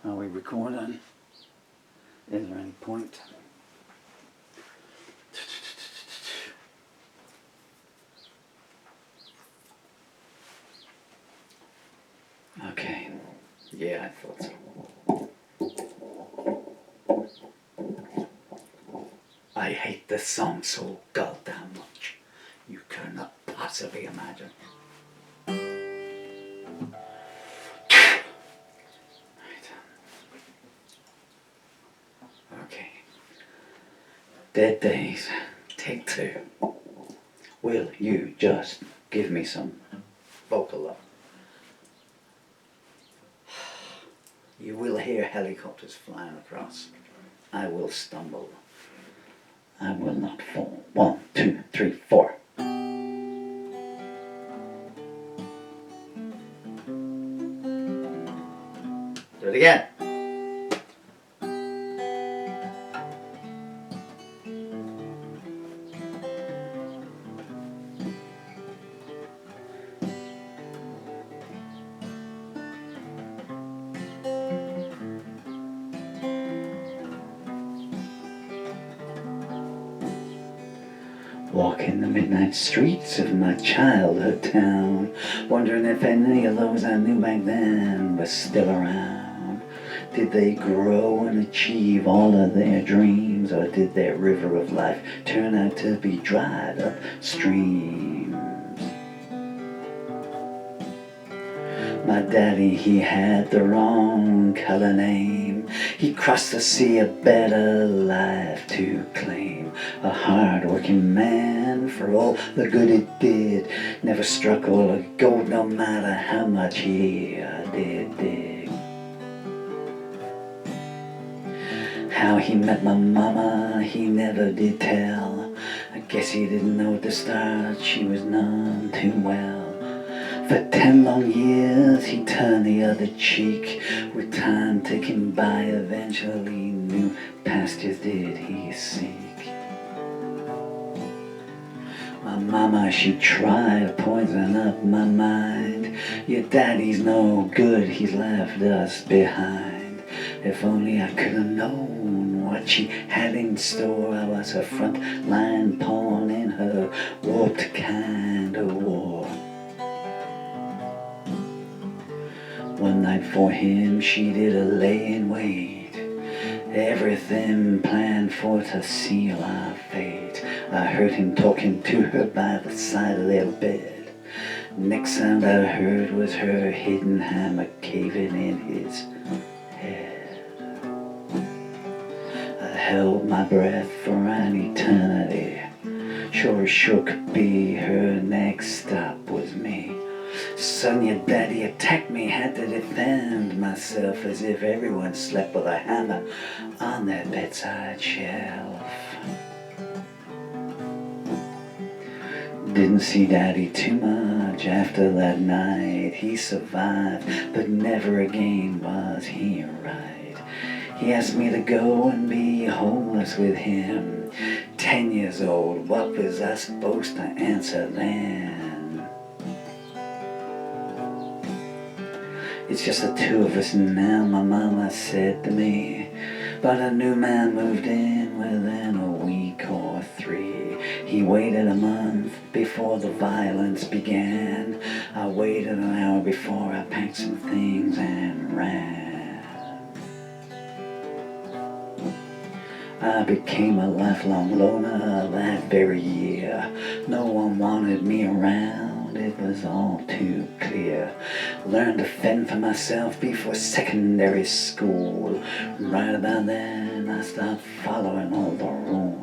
Are we recording? Is there any point? Okay. Yeah, I thought so. I hate this song so goddamn much. You cannot possibly imagine. Okay. Dead Days, take 2. Will you just give me some vocal love? You will hear helicopters flying across. I will stumble. I will not fall. 1, 2, 3, 4. Do it again. Walking the midnight streets of my childhood town, wondering if any of those I knew back then were still around. Did they grow and achieve all of their dreams, or did their river of life turn out to be dried up streams? My daddy, he had the wrong color name. He crossed the sea, a better life to claim. A hard-working man for all the good it did. Never struck all the gold, no matter how much he did dig. How he met my mama, he never did tell. I guess he didn't know at the start she was none too well. For 10 long years he turned the other cheek. With time ticking by, eventually new pastures did he seek. My mama, she tried to poison up my mind. Your daddy's no good, he's left us behind. If only I could have known what she had in store. I was her front line pawn in her warped kind of war. One night for him she did a lay in wait. Everything planned for to seal our fate. I heard him talking to her by the side of their bed. Next sound I heard was her hidden hammer caving in his head. I held my breath for an eternity. Sure as sure could be, her next stop was me. Son, your daddy attacked me, had to defend myself as if everyone slept with a hammer on their bedside shelf. Didn't see daddy too much after that night. He survived, but never again was he right. He asked me to go and be homeless with him. 10 years old, what was I supposed to answer then? It's just the 2 of us now, my mama said to me. But a new man moved in within a week or 3. He waited a month before the violence began. I waited an hour before I packed some things and ran. I became a lifelong loner that very year. No one wanted me around, it was all too clear. Learned to fend for myself before secondary school. Right about then I stopped following all the rules.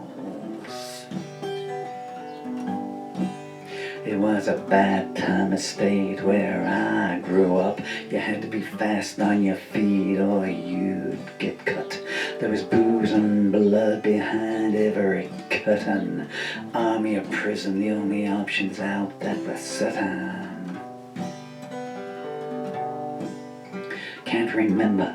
It was a bad time of state where I grew up. You had to be fast on your feet or you'd get cut. There was booze and blood behind every curtain. Army or prison, the only options out that were certain. Can't remember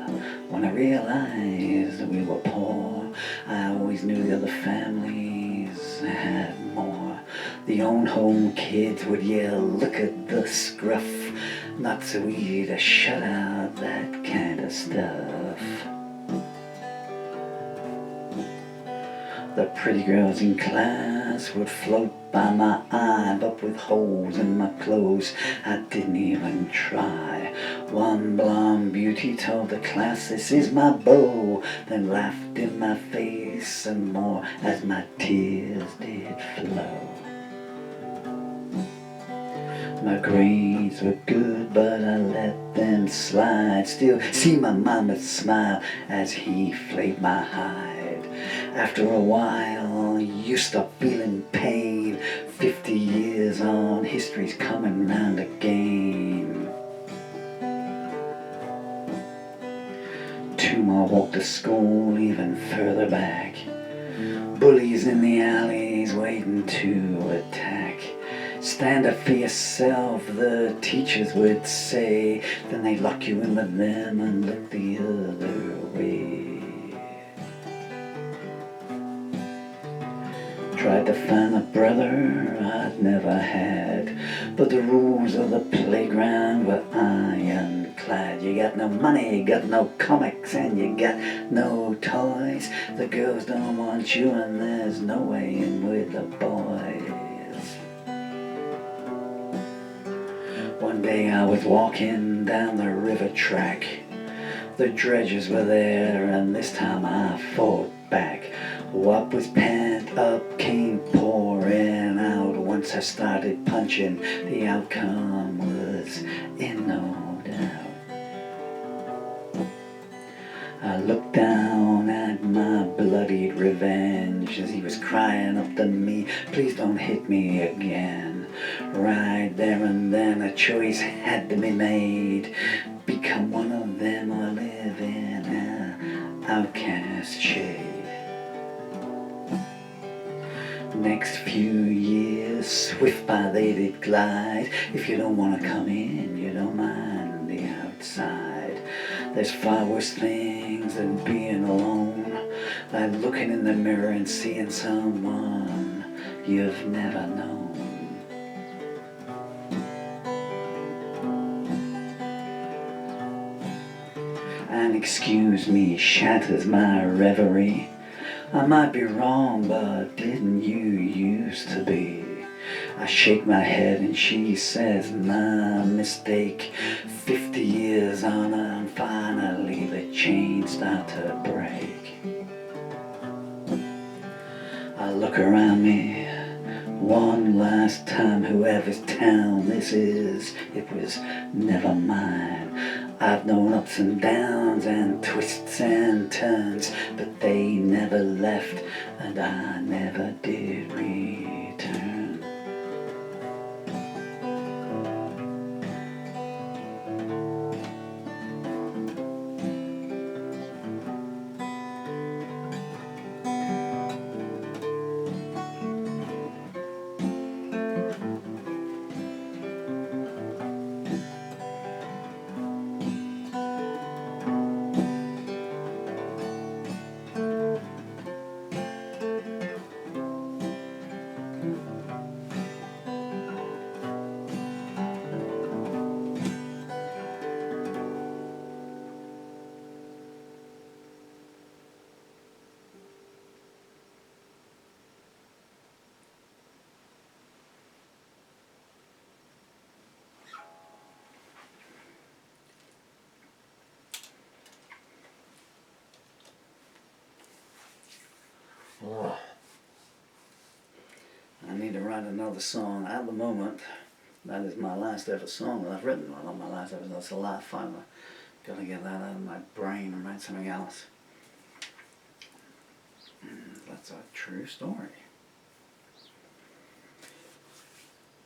when I realized that we were poor. I always knew the other families had more. The own-home kids would yell, look at the scruff. Not so easy to shut out that kind of stuff. The pretty girls in class would float by my eye, but with holes in my clothes I didn't even try. One blonde beauty told the class, "This is my beau," then laughed in my face some more as my tears did flow. My grades were good, but I let them slide. Still see my mama smile as he flayed my hide. After a while, you stop feeling pain. 50 years on, history's coming round again. 2 more walk to school, even further back. Bullies in the alleys waiting to attack. Stand up for yourself, the teachers would say. Then they lock you in with them and look the other way. Tried to find a brother I'd never had, but the rules of the playground were ironclad. You got no money, you got no comics, and you got no toys. The girls don't want you, and there's no way in with the boys. One day I was walking down the river track. The dredges were there, and this time I fought back. What was pent up came pouring out. Once I started punching, the outcome was in no doubt. I looked down at my bloodied revenge as he was crying up to me, "Please don't hit me again." Right there and then a choice had to be made. Become one of them or live in an outcast shade. Next few years, swift by they did glide. If you don't want to come in, you don't mind the outside. There's far worse things than being alone, like looking in the mirror and seeing someone you've never known. And excuse me shatters my reverie. I might be wrong, but didn't you used to be? I shake my head and she says, "My mistake." 50 years on and finally the chains start to break. I look around me one last time. Whoever's town this is, it was never mine. I've known ups and downs and twists and turns, but they never left and I never did return. Oh. I need to write another song. At the moment, that is my last ever song that I've written. Well, not my last ever, that's the last final. Gotta get that out of my brain and write something else. That's a true story.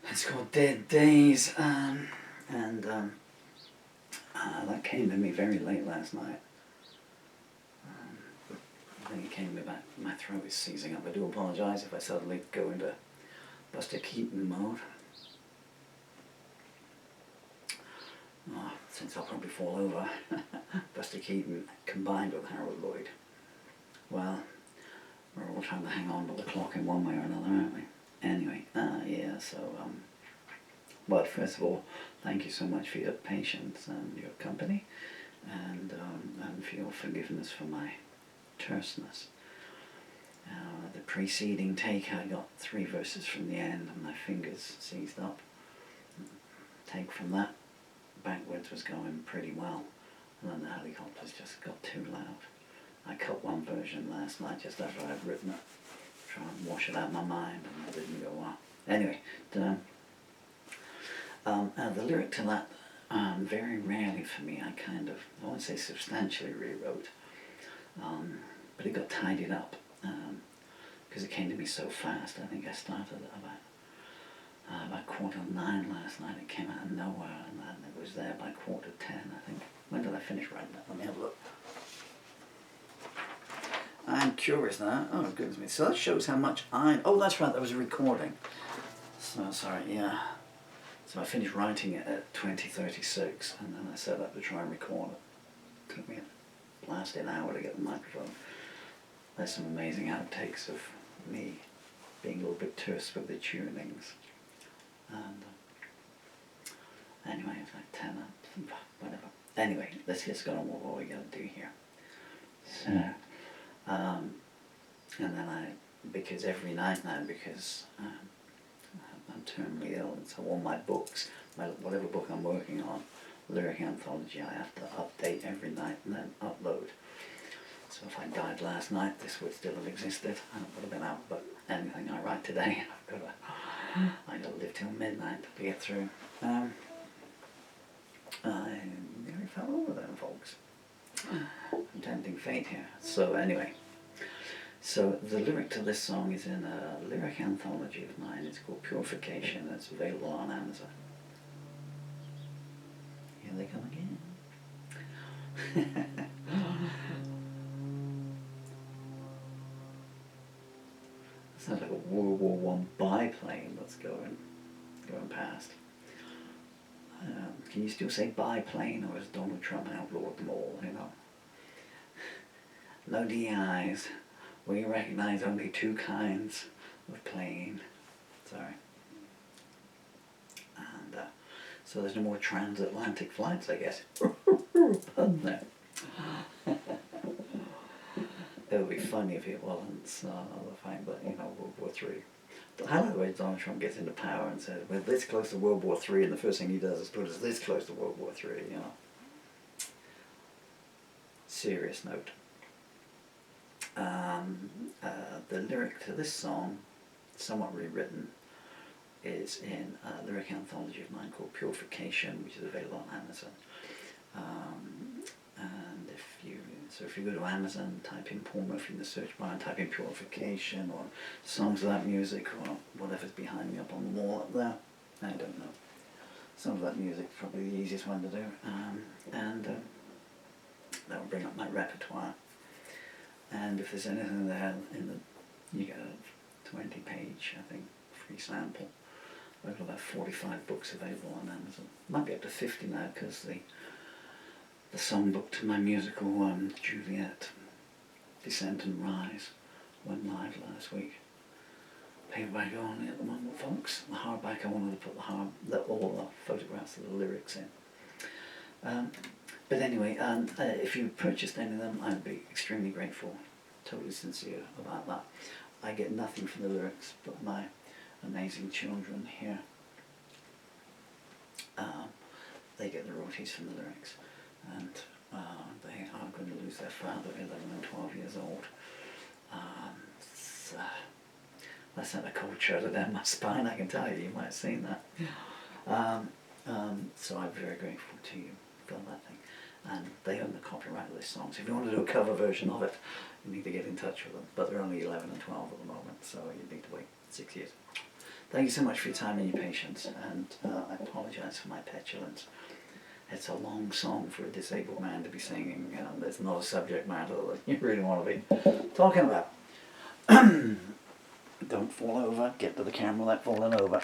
It's called Dead Days, and that came to me very late last night. I think it came to me back. My throat is seizing up. I do apologise if I suddenly go into Buster Keaton mode. Oh, since I'll probably fall over. Buster Keaton combined with Harold Lloyd. Well, we're all trying to hang on to the clock in one way or another, aren't we? Anyway, yeah, so, but first of all, thank you so much for your patience and your company, and for your forgiveness for my terseness. The preceding take, I got 3 verses from the end and my fingers seized up. Take from that backwards was going pretty well, and then the helicopters just got too loud. I cut one version last night just after I'd written it, try and wash it out of my mind, and it didn't go well. Anyway, the lyric to that, very rarely for me, I kind of, I won't say substantially rewrote, but it got tidied up, because it came to me so fast. I think I started at about 9:15 last night. It came out of nowhere, and then it was there by 10:15, I think. When did I finish writing that? Let me have a look. I'm curious now. Oh, goodness me. So that shows how much oh, that's right, that was a recording. So, sorry, yeah. So I finished writing it at 20:36, and then I set up to try and record it. Took me a blasted hour to get the microphone. There's some amazing outtakes of me being a little bit terse with the tunings. And anyway, it's like 10 whatever. Anyway, let's get on with what we got to do here. So, and then because every night now, because I'm terminally ill, and so all my books, whatever book I'm working on, lyric anthology, I have to update every night and then upload. So if I died last night, this would still have existed, and it would have been out, but anything I write today, I got to live till midnight to get through. I nearly fell over there, folks. I'm tempting fate here. So anyway, so the lyric to this song is in a lyric anthology of mine. It's called Purification. It's available on Amazon. Here they come again. Sounds like a World War I biplane that's going past. Can you still say biplane, or has Donald Trump outlawed them all, you know? No DIs. We recognize only 2 kinds of plane. Sorry. And so there's no more transatlantic flights, I guess. Pardon that. It would be funny if it wasn't the fact that, you know, World War III. I like the way Donald Trump gets into power and says, we're this close to World War III, and the first thing he does is put us this close to World War III, you know. Serious note. The lyric to this song, somewhat rewritten, is in a lyric anthology of mine called Purification, which is available on Amazon. And if you go to Amazon, type in Paul Murphy in the search bar, and type in Purification or Songs of That Music or whatever's behind me up on the wall up there. I don't know. Songs of That Music is probably the easiest one to do. That will bring up my repertoire. And if there's anything there you get a 20-page, I think, free sample. I've got about 45 books available on Amazon. Might be up to 50 now, because the songbook to my musical Juliette, Descent and Rise, went live last week. Paperback only at the moment, folks. The hardback, I wanted to put all the photographs of the lyrics in. But anyway, if you purchased any of them, I'd be extremely grateful, totally sincere about that. I get nothing from the lyrics, but my amazing children here, they get the royalties from the lyrics. And they are going to lose their father, 11 and 12 years old. That sent a cold shudder down my spine, I can tell you. You might have seen that. So I'm very grateful to you for that thing. And they own the copyright of this song. So if you want to do a cover version of it, you need to get in touch with them. But they're only 11 and 12 at the moment, so you need to wait 6 years. Thank you so much for your time and your patience. And I apologize for my petulance. It's a long song for a disabled man to be singing. There's not a subject matter that you really want to be talking about. Don't fall over. Get to the camera without falling over.